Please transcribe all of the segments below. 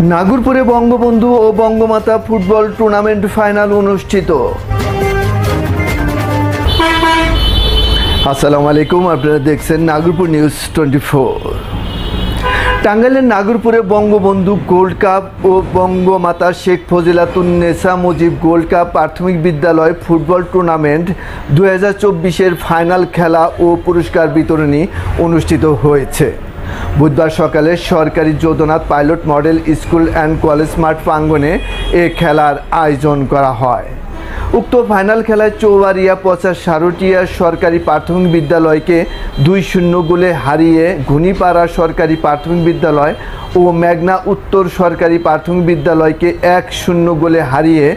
নাগরপুরে বঙ্গবন্ধু ও Bangamata football tournament final অনুষ্ঠিত। আসসালামু আলাইকুম, আপনারা দেখছেন নাগরপুর নিউজ 24। টাঙ্গাইলের নাগরপুরে বঙ্গবন্ধু গোল্ড কাপ ও বঙ্গমাতা শেখ ফজিলাতুন্নেসা মুজিব গোল্ড কাপ প্রাথমিক বিদ্যালয় ফুটবল টুর্নামেন্ট 2024-এর ফাইনাল খেলা ও পুরস্কার বিতরণী অনুষ্ঠিত হয়েছে। বুধবার সকালে সরকারি Jadunath pilot model school and college মাঠ প্রাঙ্গণে এ খেলার আয়োজন করা হয়। উক্ত ফাইনাল খেলায় চৌবাড়িয়া ৫০ সারটিয়া সরকারি প্রাথমিক বিদ্যালয়কে ২-০ গোলে হারিয়ে ঘুনিপাড়া সরকারি প্রাথমিক বিদ্যালয় ও মেঘনা উত্তর সরকারি প্রাথমিক বিদ্যালয়কে ১-০ গোলে হারিয়ে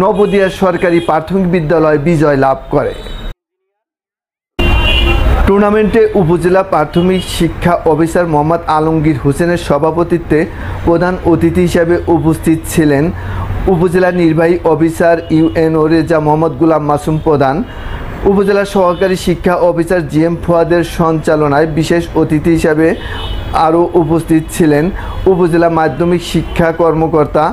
নবদিয়া সরকারি প্রাথমিক বিদ্যালয় বিজয় লাভ করে। টুর্নামেন্টে উপজেলা প্রাথমিক শিক্ষা অফিসার মোহাম্মদ আলমগীর হোসেনের সভাপতিত্বে প্রধান অতিথি হিসেবে উপস্থিত ছিলেন উপজেলা নির্বাহী অফিসার ইউএনও রেজা মোহাম্মদ গোলাম মাসুম প্রধান। উপজেলা সহকারী শিক্ষা অফিসার জিএম ফুয়াদের সঞ্চালনায় বিশেষ অতিথি হিসেবে আরও উপস্থিত ছিলেন উপজেলা মাধ্যমিক শিক্ষা কর্মকর্তা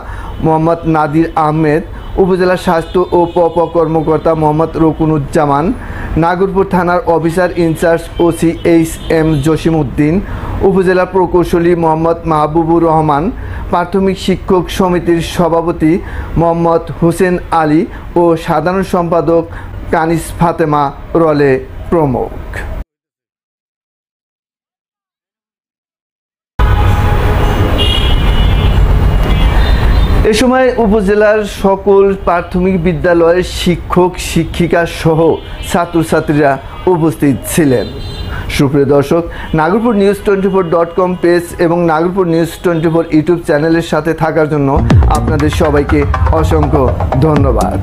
মোহাম্মদ নাদির আহমেদ, উপজেলা স্বাস্থ্য ও পপ কর্মকর্তা মোহাম্মদ রকুনুজ্জামান, নাগরপুর থানার officer in charge OC H M. Jasimuddin, উপজেলা প্রকৌশলী মোহাম্মদ মাহবুবুর রহমান, প্রাথমিক শিক্ষক সমিতির সভাপতি মোহাম্মদ হোসেন আলী ও সাধারণ সম্পাদক কানিস ফাতেমা রলে প্রমুখ। এ সময় উপজেলার সকল প্রাথমিক বিদ্যালয়ের শিক্ষক শিক্ষিকা সহ ছাত্রছাত্রীরা উপস্থিত ছিলেন। সুপ্রিয় দর্শক, নাগরপুর নিউজ 24.com পেজ এবং নাগরপুর নিউজ 24 ইউটিউব চ্যানেলের সাথে থাকার জন্য আপনাদের সবাইকে অসংখ্য ধন্যবাদ।